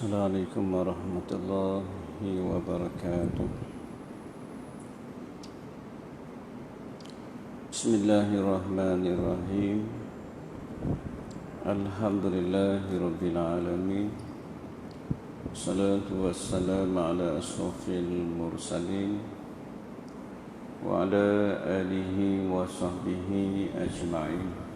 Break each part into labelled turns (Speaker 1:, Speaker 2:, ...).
Speaker 1: Assalamualaikum warahmatullahi wabarakatuh. Bismillahirrahmanirrahim. Alhamdulillahi rabbil alamin. Salatu wassalamu ala ashrafil mursalin wa ala alihi wa sahbihi ajma'in.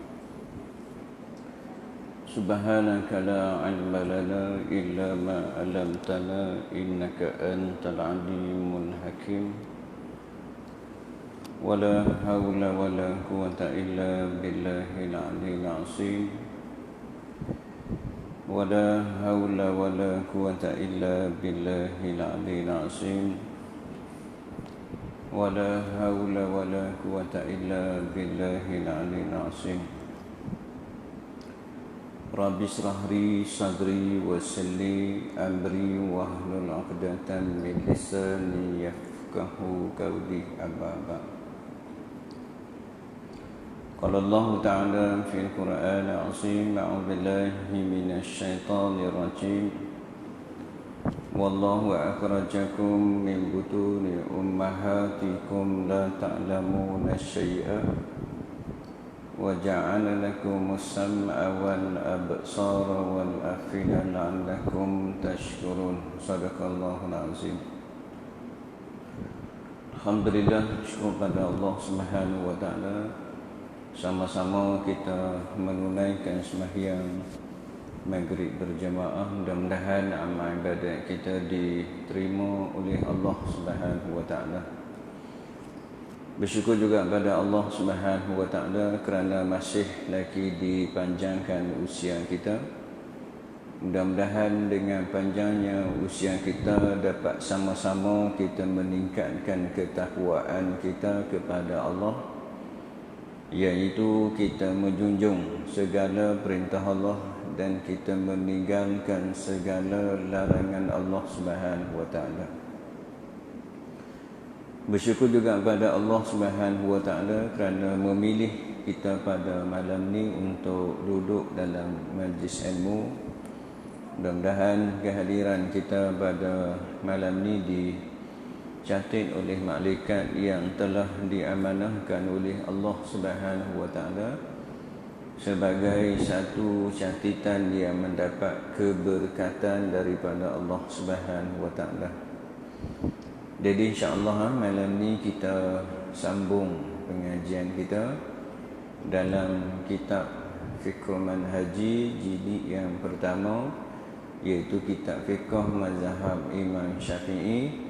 Speaker 1: Subhanaka la ilma lana illa ma 'allamtana innaka antal alimul hakim. Wala haula wala quwwata illa billahil aliyyil azim. Wala haula wala quwwata illa billahil aliyyil azim. Wala haula wala quwwata illa billahil aliyyil azim. Rabbi shrah li sadri wa yassir li amri wahlul 'uqdatam min lisani yafqahu qawli. Amma ba'd. Qala Allah Ta'ala fil Qur'anil 'azim, a'udzu billahi minasy syaithanir rajim. Wallahu akhrajakum min butuni ummahatikum la ta'lamuna syai'a وَجَعَلَ لَكُمُ السَّمْعَ وَالْأَبْصَارَ وَالْأَفْئِدَةَ لَعَلَّكُمْ تَشْكُرُونَ. Sadaqallahul azim. Alhamdulillah, syukur pada Allah Subhanahu wa taala. Sama-sama kita menunaikan sembahyang maghrib berjamaah. Mudah-mudahan amal ibadat kita diterima oleh Allah Subhanahu wa taala. Bersyukur juga kepada Allah Subhanahu wa taala kerana masih lagi dipanjangkan usia kita. Mudah-mudahan dengan panjangnya usia kita dapat sama-sama kita meningkatkan ketakwaan kita kepada Allah, iaitu kita menjunjung segala perintah Allah dan kita meninggalkan segala larangan Allah Subhanahu wa taala. Bersyukur juga kepada Allah Subhanahu wa taala kerana memilih kita pada malam ni untuk duduk dalam majlis ilmu. Mudah-mudahan kehadiran kita pada malam ni dicatat oleh malaikat yang telah diamanahkan oleh Allah Subhanahu wa taala sebagai satu catatan yang mendapat keberkatan daripada Allah Subhanahu wa taala. Jadi insya-Allah malam ni kita sambung pengajian kita dalam kitab Fiqh Manhaji jilid yang pertama, iaitu kitab Fiqh Mazhab Imam Syafi'i.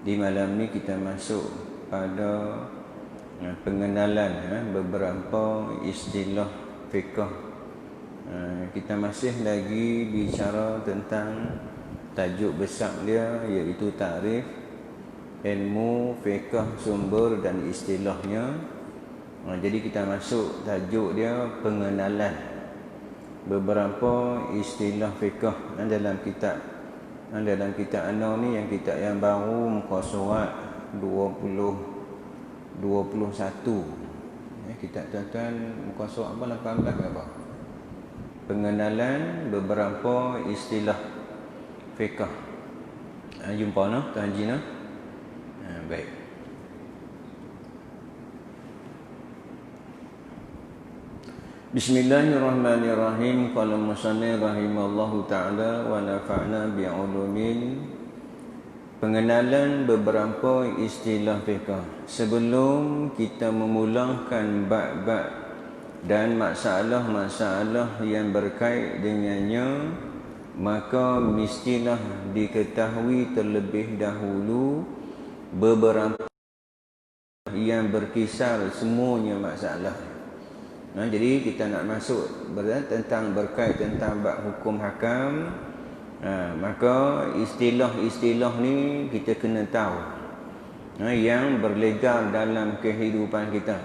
Speaker 1: Di malam ni kita masuk pada pengenalan beberapa istilah fiqh. Kita masih lagi bicara tentang tajuk besar dia, iaitu takrif ilmu fiqh, sumber dan istilahnya. Jadi kita masuk tajuk dia pengenalan beberapa istilah fiqh dalam kitab ana ni, yang kitab yang baru muka surat 21. Kitab tuan-tuan muka surat apa, 18 ke apa? Pengenalan beberapa istilah fiqh. Jumpa noh Tuan Haji noh. Baik. Bismillahirrahmanirrahim. Qala musannif rahimallahu taala wa nafa'na bi'ulumin. Pengenalan beberapa istilah fiqh. Sebelum kita memulakan bab-bab dan masalah-masalah yang berkait dengannya, maka mestilah diketahui terlebih dahulu beberapa yang berkisar semuanya masalah. Jadi kita nak masuk tentang berkait tentang bab hukum hakam, maka istilah-istilah ni kita kena tahu yang berlegar dalam kehidupan kita.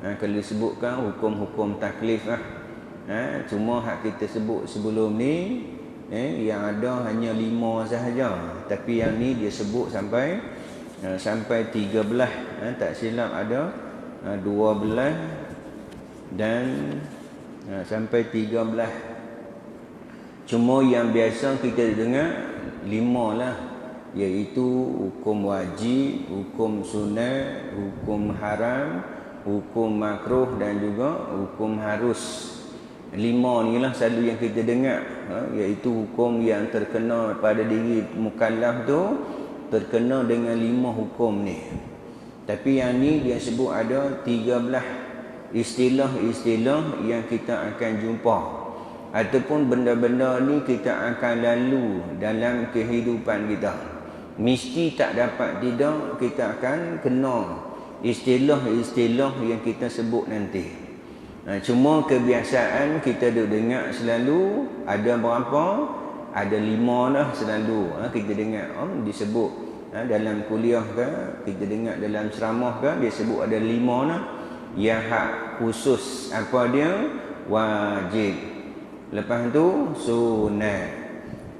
Speaker 1: Kalau disebutkan hukum-hukum taklif cuma hak kita sebut sebelum ni yang ada hanya 5 sahaja, tapi yang ni dia sebut sampai 13, tak silap ada 12 dan sampai 13. Cuma yang biasa kita dengar 5 lah, iaitu hukum wajib, hukum sunat, hukum haram, hukum makruh dan juga hukum harus. 5 ni lah selalu yang kita dengar, iaitu hukum yang terkena pada diri mukallaf tu terkena dengan 5 hukum ni. Tapi yang ni dia sebut ada 13 istilah-istilah yang kita akan jumpa, ataupun benda-benda ni kita akan lalu dalam kehidupan kita. Mesti tak dapat tidak kita akan kena istilah-istilah yang kita sebut nanti. Cuma kebiasaan kita duk dengar selalu ada berapa? Ada 5 lah selalu. Kita dengar disebut dalam kuliah ke, kita dengar dalam ceramah ke, dia sebut ada 5 lah. Yang hak khusus apa dia? Wajib. Lepas tu sunat.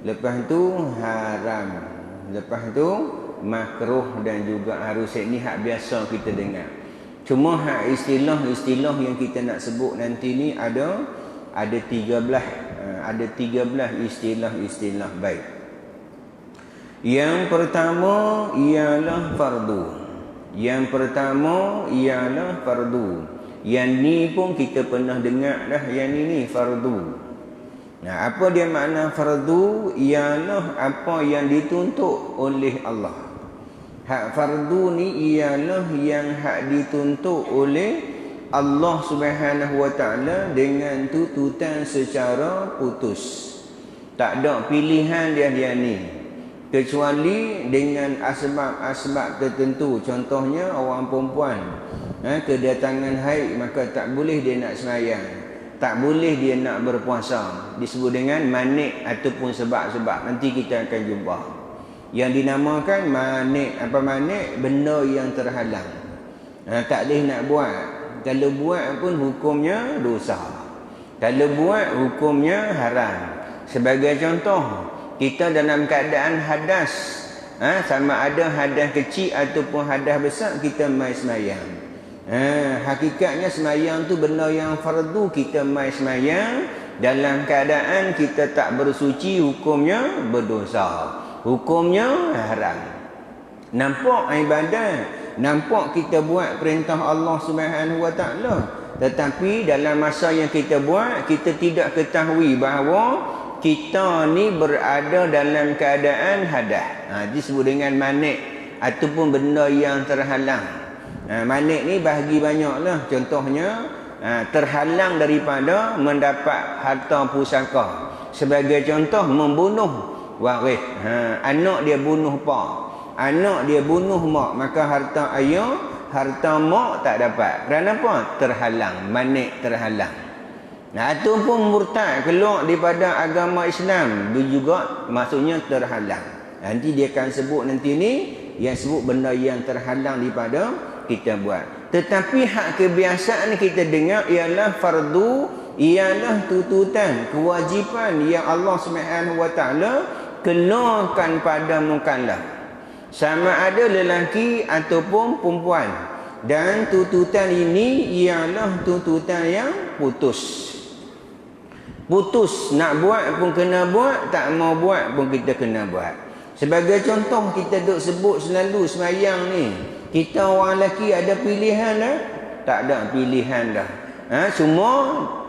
Speaker 1: Lepas tu haram. Lepas tu makruh dan juga harus. Ini hak biasa kita dengar. Cuma hak istilah-istilah yang kita nak sebut nanti ni ada 13 istilah-istilah baik. Yang pertama ialah fardu. Yang pertama ialah fardu. Yang ni pun kita pernah dengar dah, yang ni fardu. Nah, apa dia makna fardu? Ialah apa yang dituntut oleh Allah. Hak fardu ni ialah yang hak dituntut oleh Allah Subhanahu wa taala dengan tuntutan secara putus. Tak ada pilihan dia ni. Kecuali dengan asbab-asbab tertentu. Contohnya orang perempuan kedatangan haid, maka tak boleh dia nak sembahyang, tak boleh dia nak berpuasa. Disebut dengan manik ataupun sebab-sebab. Nanti kita akan jumpa yang dinamakan manik. Apa manik? Benda yang terhalang, tak boleh nak buat. Kalau buat pun hukumnya dosa, kalau buat hukumnya haram. Sebagai contoh, kita dalam keadaan hadas, sama ada hadas kecil ataupun hadas besar, kita mai sembahyang. Hakikatnya sembahyang tu benda yang fardu. Kita mai sembahyang dalam keadaan kita tak bersuci, hukumnya berdosa, hukumnya haram. Nampak ibadat, nampak kita buat perintah Allah Subhanahu wa taala, tetapi dalam masa yang kita buat, kita tidak ketahui bahawa kita ni berada dalam keadaan hadas. Disebut dengan manik ataupun benda yang terhalang. Manik ni bahagi banyaklah. Contohnya terhalang daripada mendapat harta pusaka. Sebagai contoh, membunuh waris. Anak dia bunuh pak, anak dia bunuh mak, maka harta ayah, harta mak tak dapat. Kerana apa? Terhalang, manik terhalang. Ataupun murtad, keluar daripada agama Islam, dia juga maksudnya terhalang. Nanti dia akan sebut nanti ni, yang sebut benda yang terhalang daripada kita buat. Tetapi hak kebiasaan kita dengar ialah fardu, ialah tuntutan, kewajipan yang Allah Subhanahu wa taala kenakan pada mukallaf, sama ada lelaki ataupun perempuan. Dan tuntutan ini ialah tuntutan yang putus. Putus, nak buat pun kena buat, tak mau buat pun kita kena buat. Sebagai contoh, kita duk sebut selalu sembahyang ni, kita orang lelaki ada pilihan dah? Tak ada pilihan dah. Cuma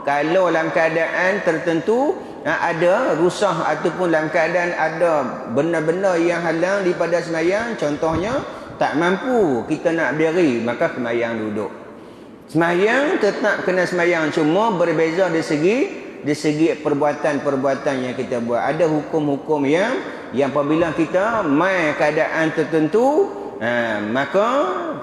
Speaker 1: kalau dalam keadaan tertentu ada rusah ataupun dalam keadaan ada benda-benda yang halang daripada sembahyang, contohnya tak mampu kita nak berdiri, maka sembahyang duduk. Sembahyang tetap kena sembahyang, cuma berbeza dari segi perbuatan-perbuatan yang kita buat. Ada hukum-hukum yang apabila kita mai keadaan tertentu, maka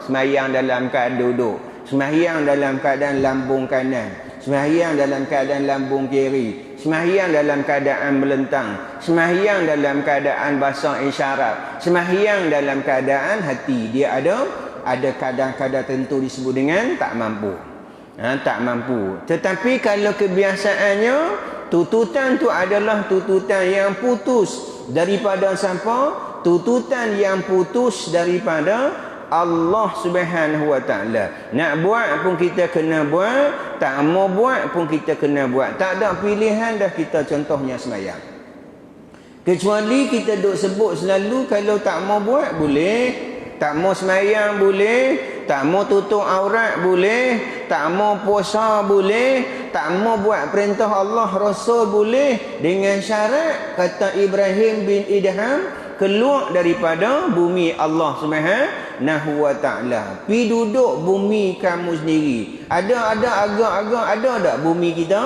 Speaker 1: sembahyang dalam keadaan duduk, sembahyang dalam keadaan lambung kanan, sembahyang dalam keadaan lambung kiri, sembahyang dalam keadaan melentang, sembahyang dalam keadaan bahasa isyarat, sembahyang dalam keadaan hati. Dia ada kadang-kadang tertentu disebut dengan tak mampu. Tak mampu. Tetapi kalau kebiasaannya, tuntutan tu adalah tuntutan yang putus daripada siapa? Tuntutan yang putus daripada Allah Subhanahu wa taala. Nak buat pun kita kena buat, tak mau buat pun kita kena buat. Tak ada pilihan dah kita, contohnya sembahyang. Kecuali kita duk sebut selalu kalau tak mau buat boleh, tak mau sembahyang boleh, tak mau tutup aurat boleh, tak mau puasa boleh, tak mau buat perintah Allah Rasul boleh, dengan syarat kata Ibrahim bin Idham keluar daripada bumi Allah Subhanahu wa taala. Pi duduk bumi kamu sendiri. Ada agak-agak ada tak bumi kita?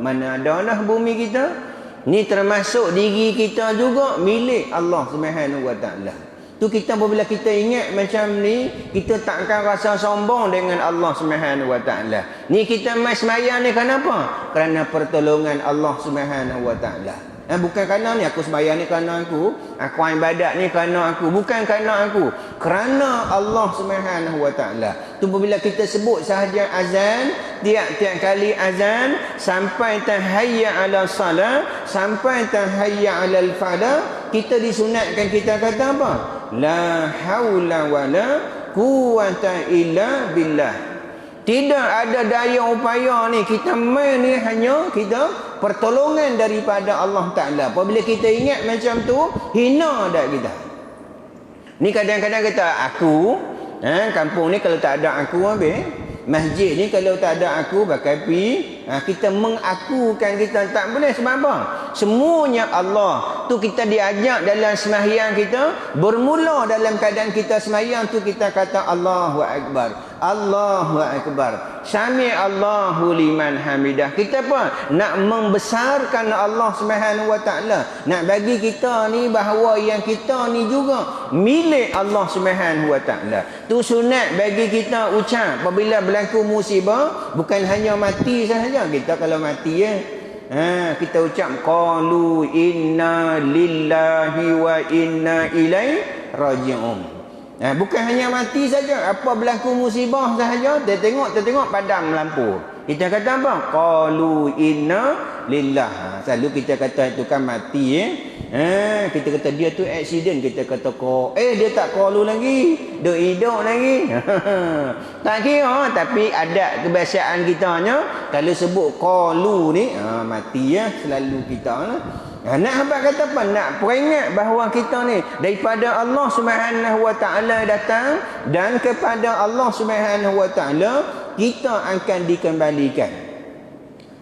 Speaker 1: Mana ada lah bumi kita. Ni termasuk diri kita juga milik Allah Subhanahu wa taala. Tu kita apabila kita ingat macam ni, kita takkan rasa sombong dengan Allah Subhanahu wa taala. Ni kita mai sembahyang ni kenapa? Kerana pertolongan Allah Subhanahu wa taala. Bukan kerana ni aku sembahyang ni kerana aku ibadat ni kerana aku, bukan kerana aku, kerana Allah Subhanahu wa taala. Tu bila kita sebut sahaja azan, tiap-tiap kali azan sampai tahayya ala salat, sampai tahayya ala falah, kita disunatkan kita kata apa? La haula wala quwata illa billah. Tidak ada daya upaya ni, kita main ni hanya kita pertolongan daripada Allah Ta'ala. Apabila kita ingat macam tu, hina dah kita. Ni kadang-kadang kata aku, kampung ni kalau tak ada aku habis. Masjid ni kalau tak ada aku pakai pi, kita mengakukan kita tak boleh. Sebab apa? Semuanya Allah. Tu kita diajak dalam sembahyang kita, bermula dalam keadaan kita sembahyang tu kita kata Allahu Akbar. Allahu Akbar. Sami Allahu liman hamidah. Kita apa? Nak membesarkan Allah Subhanahu wa taala. Nak bagi kita ni bahawa yang kita ni juga milik Allah Subhanahu wa taala. Tu sunat bagi kita ucap apabila berlaku musibah, bukan hanya mati sahaja. Kita kalau mati kita ucap qalu inna lillahi wa inna ilaihi raji'un. Bukan hanya mati saja, apa berlaku musibah sahaja, tertengok padam lampu. Kita kata apa? Qalu inna lillah. Selalu kita kata itu kan mati kita kata dia tu accident, kita kata dia tak qalu lagi, dia hidup lagi. Tak kira, tapi adat kebiasaan kitanya kalau sebut qalu ni mati selalu kita lah. Nak apa kata apa? Nak peringat bahawa kita ni daripada Allah Subhanahu wa taala datang, dan kepada Allah Subhanahu wa taala kita akan dikembalikan.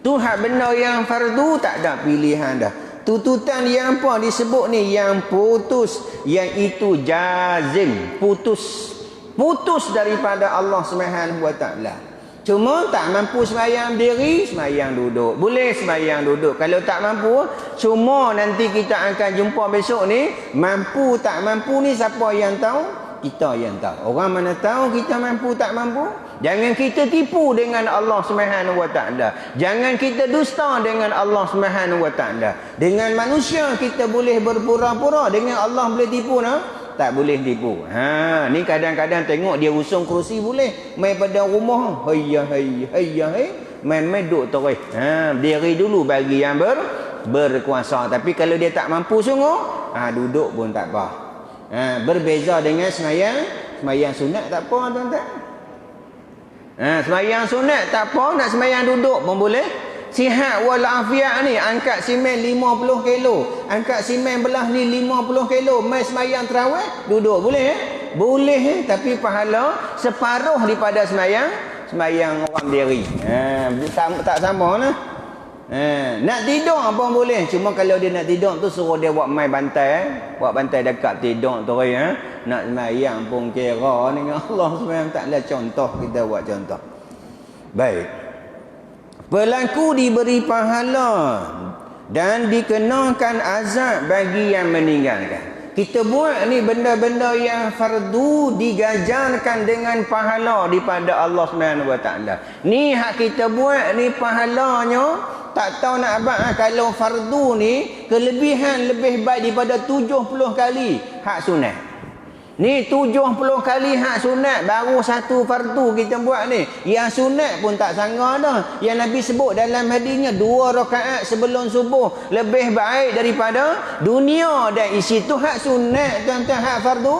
Speaker 1: Tu hak benda yang fardu, tak ada pilihan dah. Tuntutan yang apa disebut ni, yang putus, yang itu jazim, putus daripada Allah Subhanahu wa taala. Cuma tak mampu sembahyang diri, sembahyang duduk. Boleh sembahyang duduk. Kalau tak mampu, cuma nanti kita akan jumpa besok ni, mampu tak mampu ni siapa yang tahu? Kita yang tahu. Orang mana tahu kita mampu tak mampu? Jangan kita tipu dengan Allah Subhanahu wa taala. Jangan kita dusta dengan Allah Subhanahu wa taala. Dengan manusia kita boleh berpura-pura, dengan Allah boleh tipu tak boleh tipu. Ni kadang-kadang tengok dia usung kerusi boleh, mai pada rumah hayya mai duduk terus. Diri dulu bagi yang berkuasa. Tapi kalau dia tak mampu sungguh, duduk pun tak apa. Berbeza dengan sembahyang sunat tak apa tuan-tuan. Sembahyang sunat tak apa, nak sembahyang duduk pun boleh. Sihat walafiat ni, angkat simen 50 kilo, angkat simen belah ni 50 kilo, mai sembahyang tarawih duduk boleh boleh, tapi pahala separuh daripada sembahyang orang diri. Tak sama lah. Nak tidur apa boleh, cuma kalau dia nak tidur tu suruh dia buat mai bantai, buat bantai dekat tidur tu nak sembahyang pun kira dengan Allah SWT. Contoh, kita buat contoh. Baik. Pelaku diberi pahala dan dikenakan azab bagi yang meninggalkan. Kita buat ni benda-benda yang fardu digajarkan dengan pahala daripada Allah SWT. Ni hak kita buat ni pahalanya tak tahu nak abang. Kalau fardu ni kelebihan lebih baik daripada 70 kali hak sunat. Ni 70 kali hak sunat, baru satu fardu kita buat ni. Yang sunat pun tak sangka dah. Yang Nabi sebut dalam hadisnya 2 rakaat sebelum subuh lebih baik daripada dunia dan isi tu hak sunat tuan-tuan. Hak fardu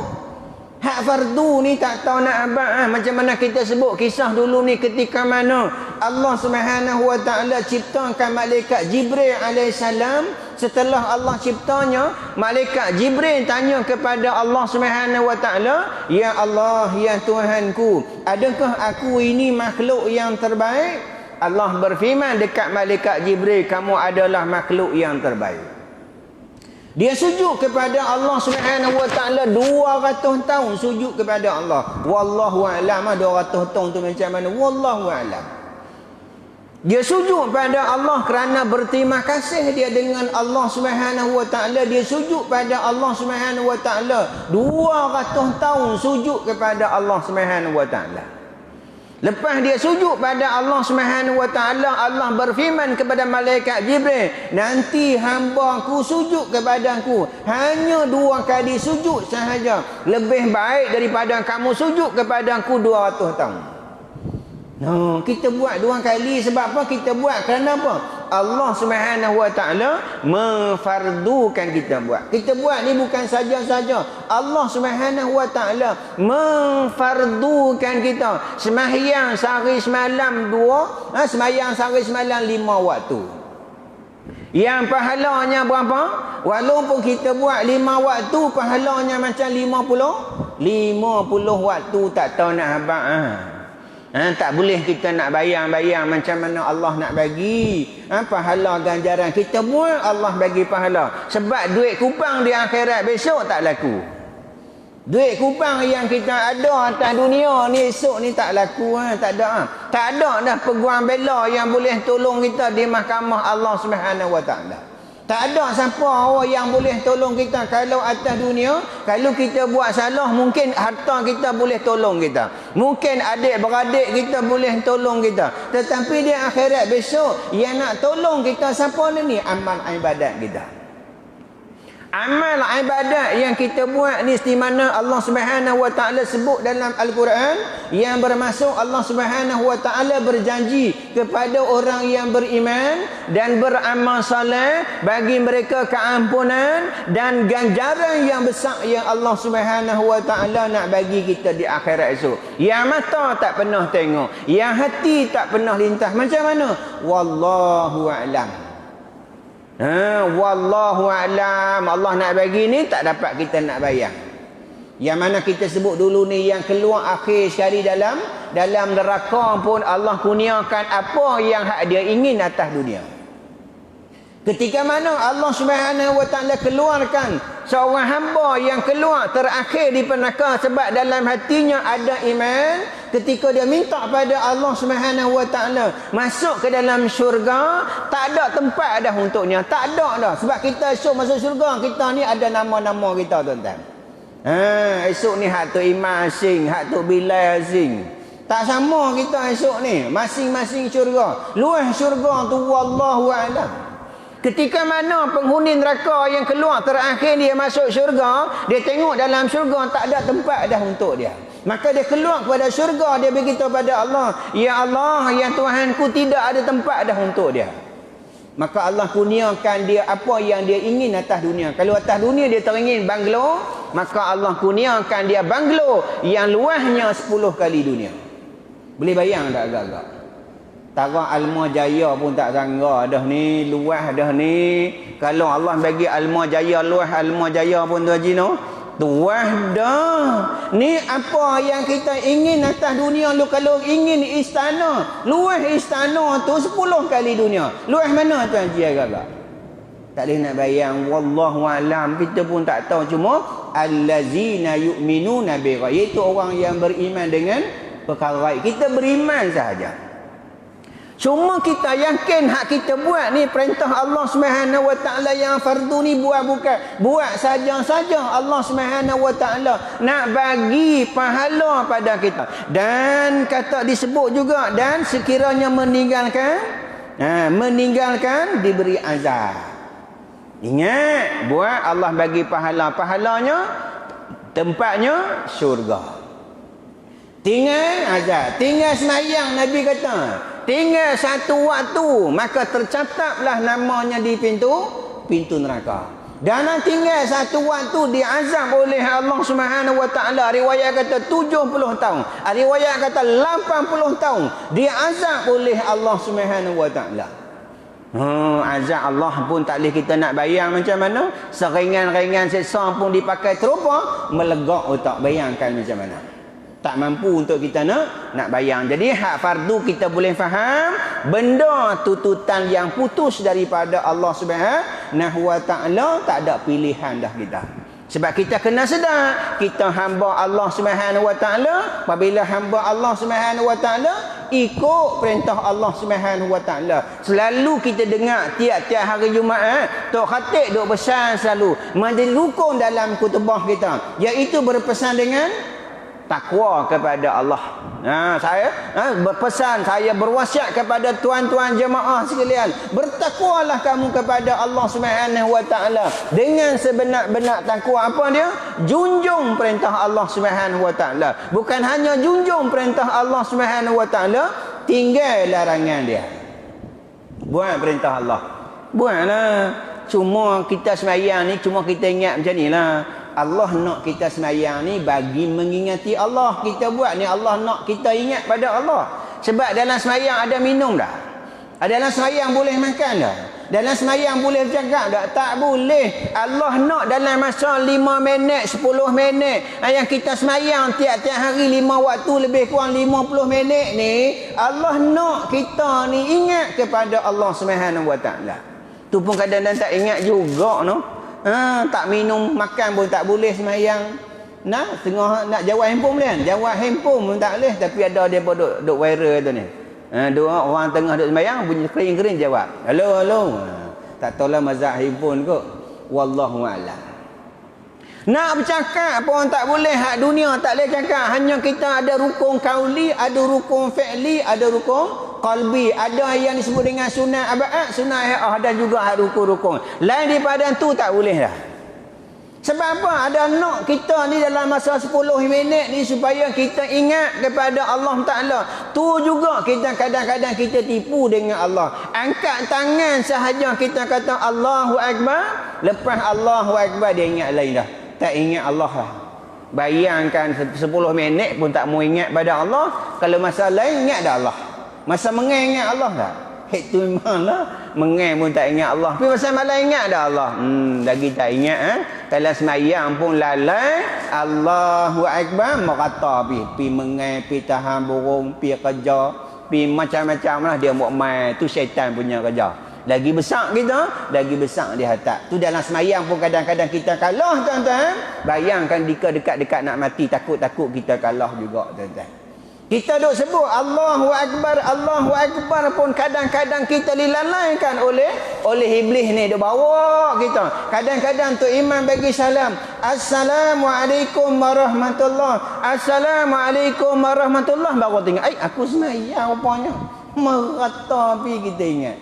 Speaker 1: Hak fardu ni tak tahu nak abang. Macam mana kita sebut kisah dulu ni, ketika mana Allah Subhanahu wa taala ciptakan malaikat Jibril alaihissalam. Setelah Allah ciptanya, malaikat Jibril tanya kepada Allah Subhanahu wa taala, "Ya Allah, ya Tuhanku, adakah aku ini makhluk yang terbaik?" Allah berfirman dekat malaikat Jibril, "Kamu adalah makhluk yang terbaik." Dia sujud kepada Allah Subhanahu wa taala 200 tahun sujud kepada Allah. Wallahu a'lam, 200 tahun tu macam mana? Wallahu a'lam. Dia sujud pada Allah kerana berterima kasih dia dengan Allah Subhanahu wa taala. Dia sujud pada Allah Subhanahu wa taala 200 tahun sujud kepada Allah Subhanahu wa taala. Lepas dia sujud pada Allah Subhanahu wa taala, Allah berfirman kepada malaikat Jibril, "Nanti hamba-Ku sujud kepadaku hanya 2 kali sujud sahaja. Lebih baik daripada kamu sujud kepadaku 200 tahun." No, kita buat 2 kali sebab apa? Kita buat kerana apa? Allah Subhanahu wa taala memfardukan kita buat. Kita buat ni bukan saja-saja. Allah Subhanahu wa taala memfardukan kita sembahyang sehari semalam 2, sembahyang sehari semalam 5 waktu. Yang pahalanya berapa? Walaupun kita buat 5 waktu, pahalanya macam 50 waktu tak tahu nak habaq. Tak boleh kita nak bayang-bayang macam mana Allah nak bagi pahala ganjaran. Kita buat Allah bagi pahala. Sebab duit kupang di akhirat besok tak laku. Duit kupang yang kita ada atas dunia ni esok ni tak laku. Tak ada. Tak ada dah peguam bela yang boleh tolong kita di mahkamah Allah Subhanahu wa taala. Tak ada siapa orang yang boleh tolong kita kalau atas dunia. Kalau kita buat salah, mungkin harta kita boleh tolong kita, mungkin adik-beradik kita boleh tolong kita. Tetapi di akhirat besok, yang nak tolong kita siapa ni? Amal ibadat kita. Amal ibadat yang kita buat ni, di mana Allah Subhanahu wa taala sebut dalam Al-Quran, yang bermaksud Allah Subhanahu wa taala berjanji kepada orang yang beriman dan beramal soleh, bagi mereka keampunan dan ganjaran yang besar yang Allah Subhanahu wa taala nak bagi kita di akhirat esok. Yang mata tak pernah tengok, yang hati tak pernah lintas. Macam mana? Wallahu a'lam. Wallahu a'lam. Allah nak bagi ni tak dapat kita nak bayang. Yang mana kita sebut dulu ni, yang keluar akhir sekali dalam neraka pun Allah kurniakan apa yang hak dia ingin atas dunia. Ketika mana Allah Subhanahu wa taala keluarkan seorang hamba yang keluar terakhir di neraka sebab dalam hatinya ada iman, ketika dia minta pada Allah Subhanahu wa taala masuk ke dalam syurga, tak ada tempat dah untuknya. Tak ada dah. Sebab kita esok masuk syurga, kita ni ada nama-nama kita, tuan-tuan. Esok ni hak tu Imam asing, hak tu Bilal asing. Tak sama kita esok ni. Masing-masing syurga. Luas syurga tu wallahu a'lam. Ketika mana penghuni neraka yang keluar terakhir dia masuk syurga, dia tengok dalam syurga tak ada tempat dah untuk dia. Maka dia keluar kepada syurga, dia beritahu pada Allah, "Ya Allah, ya Tuhanku, tidak ada tempat dah untuk dia." Maka Allah kurniakan dia apa yang dia ingin atas dunia. Kalau atas dunia dia teringin banglo, maka Allah kurniakan dia banglo yang luasnya 10 kali dunia. Boleh bayang tak agak-agak? Tara Alma Jaya pun tak sangga dah ni, luas dah ni. Kalau Allah bagi Alma Jaya luas, Alma Jaya pun tu Haji no, luas dah. Ni apa yang kita ingin atas dunia. Lu kalau ingin istana, luas istana tu 10 kali dunia. Luas mana tu Haji agak-agak? Tak boleh nak bayang. Wallahu alam. Kita pun tak tahu. Cuma allazina yu'minuna bi ghaib, iaitu orang yang beriman dengan perkara gaib. Kita beriman sahaja. Cuma kita yakin hak kita buat ni perintah Allah Subhanahu wa taala yang fardu ni buat saja-saja Allah Subhanahu wa taala nak bagi pahala pada kita. Dan kata disebut juga, dan sekiranya meninggalkan diberi azab. Ingat, buat Allah bagi pahala, pahalanya tempatnya syurga. Tinggal azab, tinggal semayang, Nabi kata tinggal 1 waktu, maka tercatatlah namanya di pintu neraka. Dan tinggal satu waktu diazab oleh Allah Subhanahu wa taala. Riwayat kata 70 tahun. Riwayat kata 80 tahun diazab oleh Allah Subhanahu wa taala. Azab Allah pun tak boleh kita nak bayang macam mana. Seringan-ringan seksa pun dipakai terupa, melegak otak bayangkan macam mana. Tak mampu untuk kita nak bayang. Jadi hak fardu kita boleh faham benda tuntutan yang putus daripada Allah Subhanahu wa taala, tak ada pilihan dah kita. Sebab kita kena sedar kita hamba Allah Subhanahu wa taala. Apabila hamba Allah Subhanahu wa taala ikut perintah Allah Subhanahu wa taala. Selalu kita dengar tiap-tiap hari Jumaat Tok Khatib duk pesan selalu majlis rukun dalam khutbah kita, iaitu berpesan dengan takwa kepada Allah. Saya berpesan, saya berwasiat kepada tuan-tuan jemaah sekalian, bertakwalah kamu kepada Allah Subhanahu wa taala dengan sebenar-benar takwa. Apa dia? Junjung perintah Allah Subhanahu wa taala. Bukan hanya junjung perintah Allah Subhanahu wa taala, tinggal larangan dia. Buat perintah Allah. Buatlah. Cuma kita sembahyang ni cuma kita ingat macam nilah. Allah nak kita sembahyang ni bagi mengingati Allah. Kita buat ni Allah nak kita ingat pada Allah. Sebab dalam sembahyang ada minum dah. Dalam sembahyang boleh makan dah. Dalam sembahyang boleh bercakap dah. Tak boleh. Allah nak dalam masa 5 minit, 10 minit yang kita sembahyang tiap-tiap hari 5 waktu lebih kurang 50 minit ni, Allah nak kita ni ingat kepada Allah Subhanahu wa taala. Tu pun kadang-kadang tak ingat juga no. Tak minum, makan pun tak boleh sembahyang. Tengah nak jawab handphone boleh kan? Jawab handphone pun tak boleh. Tapi ada dia pun duk viral tu ni. Dua orang tengah duk sembahyang, bunyi kering-kering jawab. Halo. Tak tahulah mazhab handphone kot. Wallahu a'lam. Nak bercakap pun tak boleh. Hak dunia tak boleh cakap. Hanya kita ada rukun kauli, ada rukun fi'li, ada rukun qalbi. Ada yang disebut dengan sunat abad, sunat ha'ah, dan juga hak rukun-rukun. Lain daripada tu tak boleh dah. Sebab apa? Ada nak kita ni dalam masa 10 minit ni supaya kita ingat kepada Allah Ta'ala. Tu juga kita kadang-kadang kita tipu dengan Allah. Angkat tangan sahaja kita kata Allahu Akbar. Lepas Allahu Akbar dia ingat lain dah. Tak ingat Allah lah. Bayangkan 10 minit pun tak mau ingat pada Allah. Kalau masa lain ingat dah Allah. Masa mengingat Allah tak? Itu memang lah. Mengai pun tak ingat Allah. Tapi masa malam ingat dah Allah. Lagi tak ingat. Kalau semayang pun lalai. Allahu Akbar. Merata pi mengai, pi tahan burung, pi kerja, pi macam-macam lah dia buat main. Tu syaitan punya kerja. Lagi besar kita, lagi besar dia hatak. Tu dalam semayang pun kadang-kadang kita kalah tuan-tuan. Bayangkan jika dekat-dekat nak mati, takut-takut kita kalah juga tuan-tuan. Kita duk sebut Allahu Akbar, Allahu Akbar pun kadang-kadang kita dilalaikan oleh iblis ni. Dia bawa kita. Kadang-kadang tu imam bagi salam. Assalamualaikum warahmatullahi. Assalamualaikum warahmatullahi. Baru tengok, aku semayang rupanya. Merata pi kita ingat.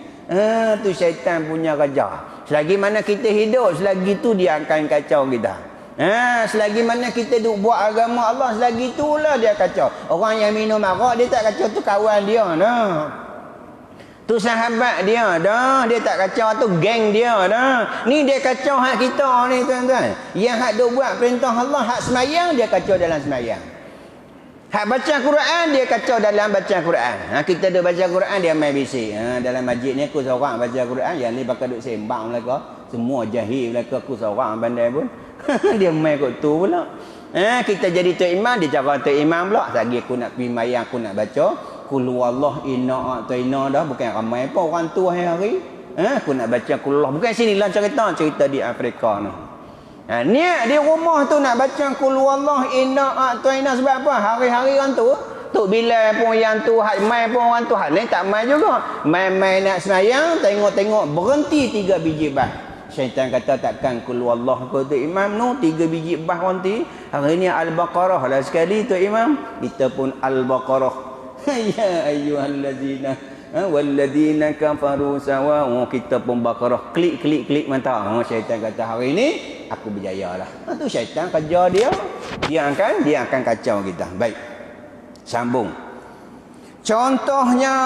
Speaker 1: Tu syaitan punya kerja. Selagi mana kita hidup, selagi tu dia akan kacau kita. Selagi mana kita duk buat agama Allah, selagi itulah dia kacau. Orang yang minum arak dia tak kacau, tu kawan dia dah. Tu sahabat dia dah. Dia tak kacau, tu geng dia dah. Ni dia kacau hak kita ni tuan-tuan. Yang hak duk buat perintah Allah, hak semayang dia kacau dalam semayang. Hak baca Quran dia kacau dalam baca Quran. Kita duk baca Quran dia main bisik. Dalam masjid ni aku seorang baca Quran, yang ni bakal duk sembang belaka. Semua jahil belaka, aku seorang pandai pun. Dia main kot tu pula. Kita jadi tok imam, dia cara tok imam pula. Lagi aku nak pergi mayang, aku nak baca Qul huwallahu inna a'taina dah. Bukan ramai pun orang tu hari-hari. Aku nak baca Qul huwallahu. Bukan sini lah cerita di Afrika ni. Niat di rumah tu nak baca Qul huwallahu inna a'taina. Sebab apa? Hari-hari kan tu Tok Bilal pun yang tu, hak mai pun orang tu, hak lain tak mai juga. Mai nak sembahyang, tengok-tengok berhenti 3 biji bah. Syaitan kata takkan Qul huwallahu kau tu imam no 3 biji bah berhenti. Hari ni Al-Baqarah lah sekali tu imam. Kita pun Al-Baqarah. Ya ayyuhallazina walladzina kafaru sawa'u. Kita pun Baqarah. Klik mata. Syaitan kata hari ni aku berjaya lah. Tu syaitan kerja dia. Dia akan kacau kita. Baik. Sambung.
Speaker 2: Contohnya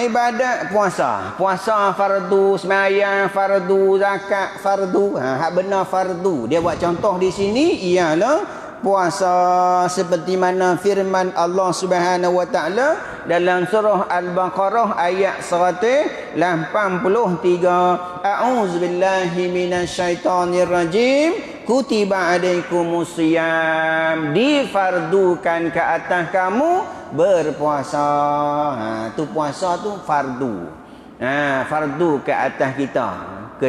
Speaker 2: ibadat puasa. Puasa fardu, sembahyang fardu, zakat fardu. Hak benar fardu. Dia buat contoh di sini ialah puasa seperti mana firman Allah Subhanahu wa taala dalam surah Al-Baqarah ayat 183. A'udzubillahi minasyaitonirrajim. Kutiba alaikumusiyam, difardukan ke atas kamu berpuasa. Tu puasa tu fardu. Fardu ke atas kita.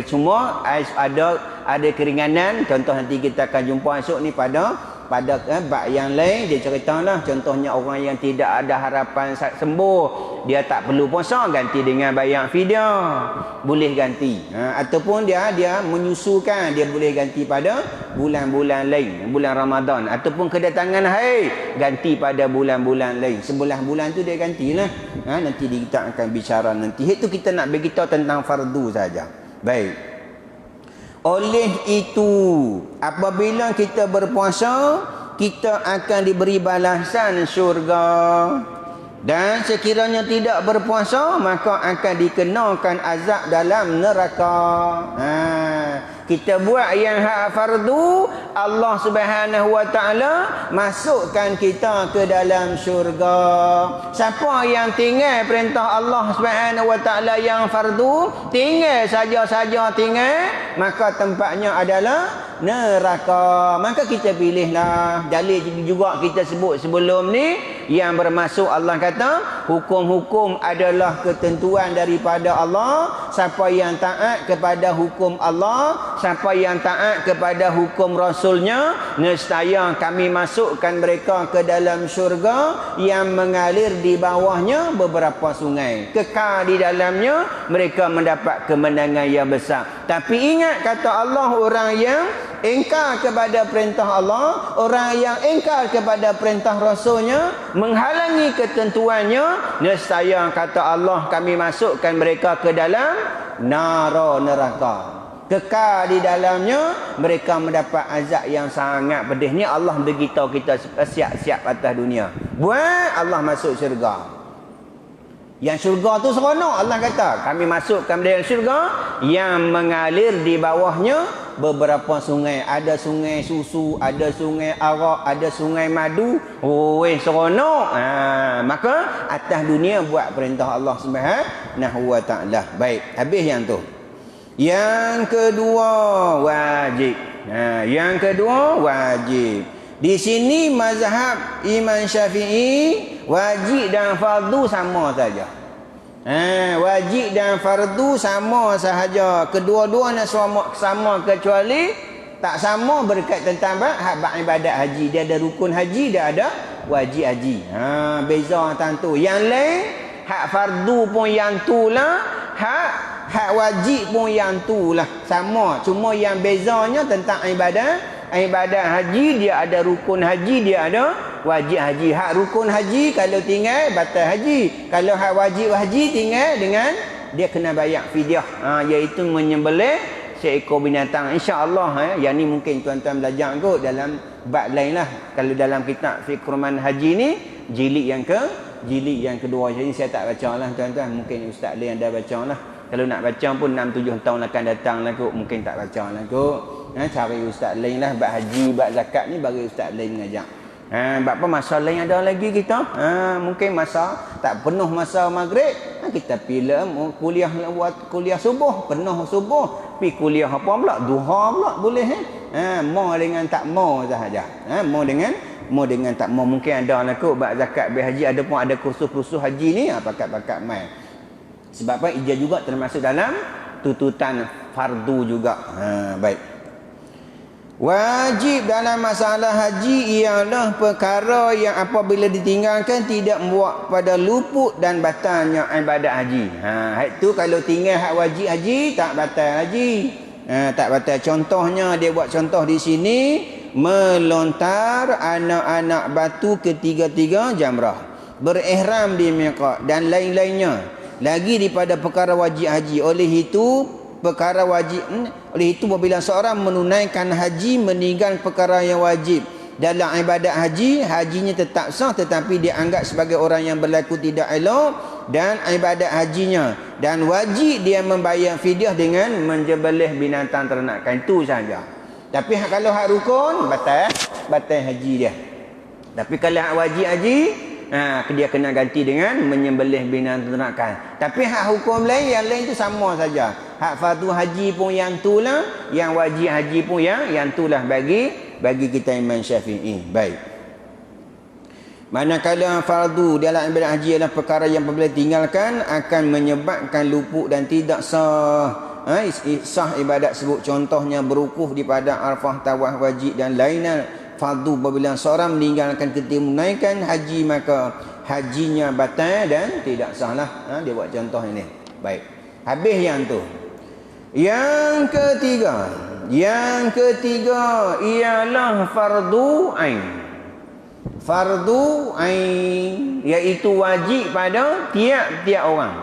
Speaker 2: Cuma ada keringanan. Contoh nanti kita akan jumpa esok ni pada bab yang lain. Dia ceritalah contohnya orang yang tidak ada harapan sembuh, dia tak perlu puasa, ganti dengan bayar fidyah, boleh ganti. Ataupun dia menyusukan, dia boleh ganti pada bulan-bulan lain, bulan Ramadan, ataupun kedatangan haid, ganti pada bulan-bulan lain. Sebelah bulan tu dia gantilah. Nanti kita akan bicara nanti. Itu kita nak beritahu tentang fardu saja. Baik. Oleh itu, apabila kita berpuasa, kita akan diberi balasan syurga. Dan sekiranya tidak berpuasa, maka akan dikenakan azab dalam neraka. Kita buat yang hak fardu, Allah Subhanahu wa taala masukkan kita ke dalam syurga. Siapa yang tinggal perintah Allah Subhanahu wa taala yang fardu, tinggal saja tinggal, maka tempatnya adalah neraka. Maka kita pilihlah. Dalil juga kita sebut sebelum ni yang bermaksud Allah kata hukum-hukum adalah ketentuan daripada Allah. Siapa yang taat kepada hukum Allah, siapa yang taat kepada hukum Rasulnya, nescaya kami masukkan mereka ke dalam syurga yang mengalir di bawahnya beberapa sungai. Kekal di dalamnya, mereka mendapat kemenangan yang besar. Tapi ingat kata Allah, orang yang ingkar kepada perintah Allah, orang yang ingkar kepada perintah Rasulnya, menghalangi ketentuannya, nescaya kata Allah kami masukkan mereka ke dalam neraka. Kekal di dalamnya, mereka mendapat azab yang sangat pedih. Ni Allah beritahu kita siap-siap atas dunia. Buat Allah masuk syurga. Yang syurga tu seronok. Allah kata kami masukkan dalam syurga yang mengalir di bawahnya beberapa sungai. Ada sungai susu, ada sungai arak, ada sungai madu. Seronok. Maka atas dunia buat perintah Allah Subhanahu wa taala. Baik, habis yang tu. Yang kedua wajib. Yang kedua wajib. Di sini mazhab Imam Syafi'i, wajib dan fardu sama saja. Wajib dan fardu sama sahaja. Kedua-duanya sama kecuali tak sama berkait tentang bab ibadat haji. Dia ada rukun haji, dia ada wajib haji. Beza tentu. Yang lain hak fardu pun yang tulah, hak wajib pun yang tulah, sama. Cuma yang bezanya tentang ibadat haji, dia ada rukun haji, dia ada wajib haji. Hak rukun haji kalau tinggal batal haji. Kalau hak wajib haji tinggal dengan dia kena bayar fidyah, iaitu menyembelih seekor binatang. InsyaAllah yang ni mungkin tuan-tuan belajar kot dalam bab lain lah. Kalau dalam kitab Fikruman Haji ni jilid yang kedua. Jadi saya tak baca lah tuan-tuan. Mungkin Ustaz lain yang dah baca lah. Kalau nak baca pun 6-7 tahun akan datang lah kot. Mungkin tak baca lah kot. Cari Ustaz lain lah. Bab haji, bab zakat ni bagi Ustaz lain mengajak. Bab apa masa lain ada lagi kita. Mungkin masa tak penuh masa maghrib, kita pilih kuliah subuh, penuh subuh. Pergi kuliah apa pula? Duha pula boleh. Mau dengan tak mau sahaja. Mau dengan tak mau. Mungkin ada lah kot bab zakat, bab haji. Ada pun ada kursus-kursus haji ni. Pakat-pakat mai. Sebab apa? Ia juga termasuk dalam tuntutan fardu juga. Baik. Wajib dalam masalah haji ialah perkara yang apabila ditinggalkan tidak membuat pada luput dan batalnya ibadat haji. Itu kalau tinggal hak wajib haji tak batal haji. Tak batal. Contohnya dia buat contoh di sini, melontar anak-anak batu ketiga-tiga jamrah, berihram di miqat dan lain-lainnya lagi daripada perkara wajib haji. Oleh itu apabila seorang menunaikan haji meninggal perkara yang wajib dalam ibadat haji, hajinya tetap sah tetapi dia anggap sebagai orang yang berlaku tidak elok dan ibadat hajinya, dan wajib dia membayar fidyah dengan menjebelih binatang ternakan, itu saja. Tapi kalau hak rukun batal haji dia. Tapi kalau hak wajib haji, dia kena ganti dengan menyembelih binatang ternakan. Tapi hak hukum lain, yang lain tu sama saja. Hak fardu haji pun yang itulah, yang wajib haji pun yang itulah bagi kita Imam Syafi'i. Baik. Manakala fardu dalam ibadat haji adalah perkara yang apabila tinggalkan akan menyebabkan luput dan tidak sah. Sah ibadat sebut, contohnya berukuf di padang Arafah, tawaf wajib dan lainnya. Fardu apabila seorang meninggalkan ketika menunaikan haji, maka hajinya batal dan tidak sahlah. Dia buat contoh ini. Baik. Habis yang tu. Yang ketiga ialah fardu ain. Fardu ain iaitu wajib pada tiap-tiap orang.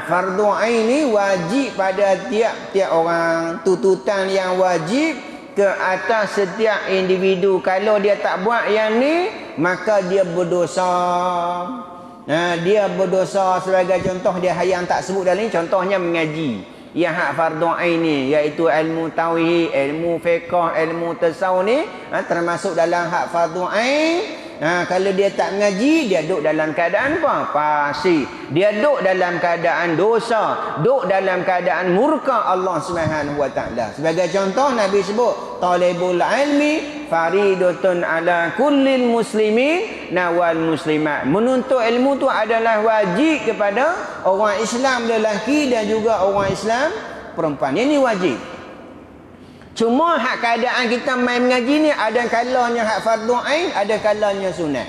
Speaker 2: Fardu ain ni wajib pada tiap-tiap orang. Tututan yang wajib ke atas setiap individu. Kalau dia tak buat yang ni, maka dia berdosa. Dia berdosa. Sebagai contoh, dia yang tak sebut dalam ni, contohnya mengaji. Yang hak fardu ain ni, iaitu ilmu tauhid, ilmu fiqh, ilmu tasawuf ni, termasuk dalam hak fardu ain. Kalau dia tak mengaji, dia duduk dalam keadaan apa? Fasik. Dia duduk dalam keadaan dosa, duduk dalam keadaan murka Allah Subhanahu wa taala. Sebagai contoh, Nabi sebut talibul ilmi faridatun ala kullil muslimin wal muslimat. Menuntut ilmu tu adalah wajib kepada orang Islam lelaki dan juga orang Islam perempuan. Ini wajib. Cuma hak keadaan kita main mengaji ni, ada kalanya hak fardu ain, ada kalanya sunat.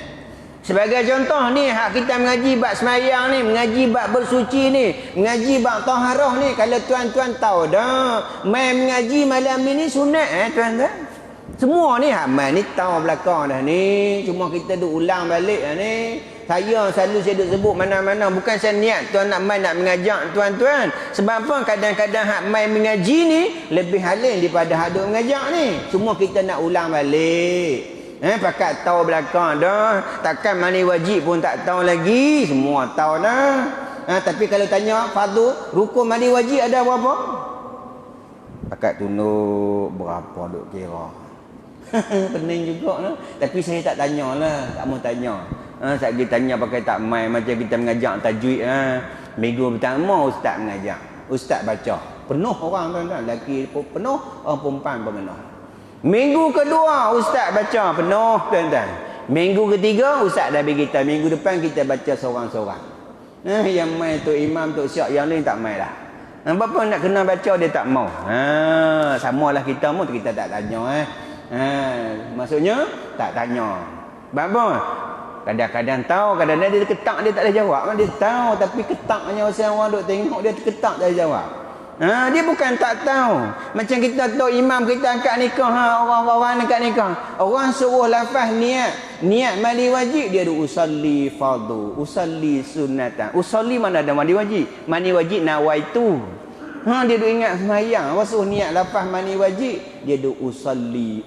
Speaker 2: Sebagai contoh ni, hak kita mengaji bab semayang ni, mengaji bab bersuci ni, mengaji bab taharah ni, kalau tuan-tuan tahu dah, main mengaji malam ni sunat tuan-tuan. Semua ni hak main ni tahu belakang dah ni, cuma kita duk ulang balik dah ni. Saya duk sebut mana-mana, bukan saya niat tuan nak main nak mengajak tuan-tuan. Sebab apa? Kadang-kadang hak main mengaji ni lebih halal daripada hak duk mengajak ni. Semua kita nak ulang balik. Pakat tahu belakang dah. Takkan mani wajib pun tak tahu lagi. Semua tahu dah. Tapi kalau tanya fardu, rukun mani wajib ada berapa? Pakat tunduk berapa duk kira. Pening juga lah. Tapi saya tak tanyalah, tak mau tanya. Saat kita tanya pakai tak main, macam kita mengajak tajwid. Minggu pertama ustaz mengajak, ustaz baca, penuh orang tuan-tuan, lelaki penuh, orang perempuan pun penuh. Minggu kedua ustaz baca penuh tuan-tuan. Minggu ketiga ustaz dah bagi kita, minggu depan kita baca seorang-seorang. Yang main tu imam tu siap, yang lain tak main dah. Bapa nak kena baca dia tak mau. Samalah kita pun kita tak tanya. Maksudnya tak tanya. Bapa kadang-kadang tahu, kadang-kadang dia ketak, dia tak ada jawab. Dia tahu tapi ketaknya orang duk tengok dia ketak tak ada jawab. Dia bukan tak tahu. Macam kita tahu imam kita angkat nikah, orang-orang angkat nikah. Orang suruh lafaz niat mandi wajib, dia duk usalli fardu, usalli sunnatan. Usalli mana ada mandi wajib? Mandi wajib nawaitu. Dia duk ingat sembahyang, suruh niat lafaz mandi wajib, dia duk usalli.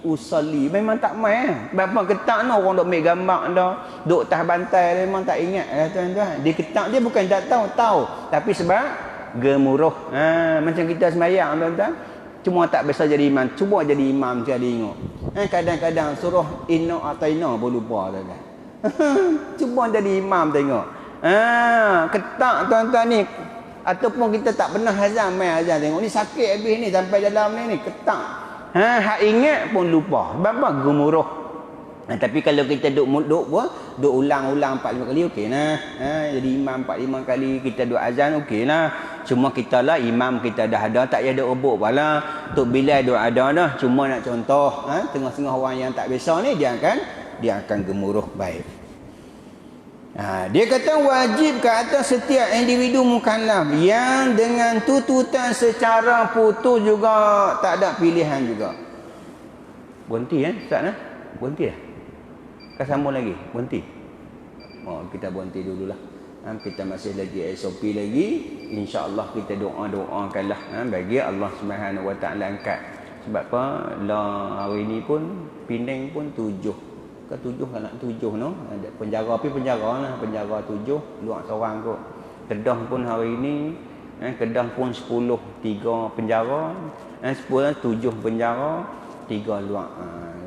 Speaker 2: Memang tak main. Bapa ketak no orang duk ambil gambar dah, duk atas bantai, memang tak ingat tuan-tuan. Dia ketak, dia bukan tak tahu, tapi sebab gemuruh. Macam kita sembahyang tuan-tuan, cuma tak biasa jadi imam, cuba jadi imam jadi tengok. Kadang-kadang suruh inna ataina pun lupa tuan-tuan. Cuba jadi imam tengok. Ketak tuan-tuan ni. Ataupun kita tak pernah azan, main azan tengok ni sakit habis ni sampai dalam ni ketak. Hak ingat pun lupa. Sebab apa? Gemuruh. Tapi kalau kita duk ulang-ulang 4-5 kali okeylah. Jadi imam 4-5 kali kita duk azan okeylah. Cuma kita lah imam kita dah ada, tak payah duk rebut pula. Tok Bilal duk ada dah. Cuma nak contoh, tengah-tengah orang yang tak biasa ni dia akan gemuruh. Baik. Dia kata wajib ke atas setiap individu mukallaf yang dengan tuntutan secara putus juga, tak ada pilihan juga. Berhenti Ustaz berhenti dah. Kan sambung lagi, berhenti. Kita berhenti dululah. Kita masih lagi SOP lagi. InsyaAllah kita doa-doakanlah bagi Allah Subhanahu wa taala angkat Sebab apa? Lah hari ni pun Penang pun 7. Ke 7 kan nak 7 no. Ada penjara api penjara lah, penjara 7, luar seorang kot. Kedah pun hari ni Kedah pun 10, 3 penjara, 10 7 penjara, 3 luar.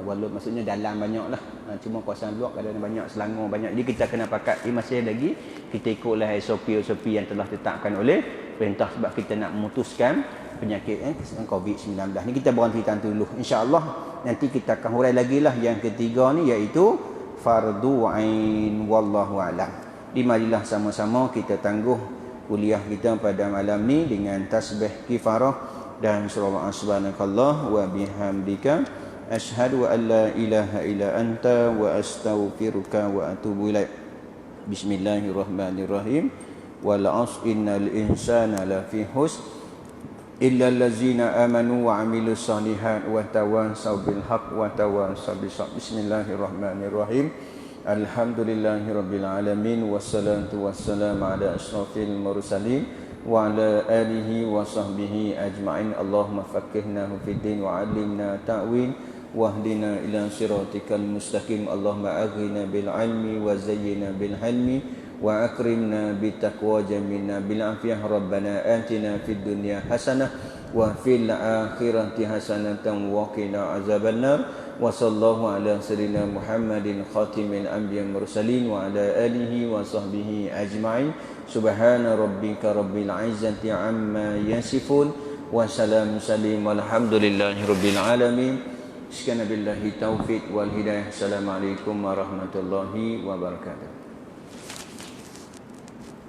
Speaker 2: Walaupun maksudnya dalam banyaklah. Cuma kawasan luar kadang banyak Selangor banyak. Jadi kita kena pakat masih lagi kita ikutlah SOP yang telah ditetapkan oleh perintah sebab kita nak memutuskan penyakit COVID-19 ni. Kita berhenti dulu. Insya-Allah nanti kita akan hurai lagi lah yang ketiga ni iaitu fardu ain wallahu alam. Di marilah sama-sama kita tangguh kuliah kita pada malam ni dengan tasbih kifarah dan surah subhanakallah wa bihamdika asyhadu an la ilaha illa anta wa astaghfiruka wa atubu ilaik. Bismillahirrahmanirrahim. Wal 'asr innal insana lafi husn illa allazina amanu wa 'amilus shalihat wa tawassaw bil haqq wa tawassaw bis sabr. Bismillahirrahmanirrahim. Alhamdulillahirabbil alamin wassalatu wassalamu ala asyrafil mursalin wa ala alihi wa sahbihi ajma'in. Allahumma faqihnahu fid din wa 'allimna ta'wil wahdina ila siratikal mustaqim. Allahumma aghina bil ilmi wa zayyina bil hilmi wa akrimna bit taqwa jamilna bil afiyah. Rabbana atina fid dunya hasanah wa fil akhirati hasanatan wa qina azabannar. Wa sallallahu ala sayyidina Muhammadin khatimil anbiya mursalin wa ala alihi wa sahbihi ajma'in. Subhana rabbika rabbil izzati amma yasifun wa salamun salim walhamdulillahi rabbil alamin. Sekian billahi taufiq wal hidayah. Assalamualaikum warahmatullahi wabarakatuh.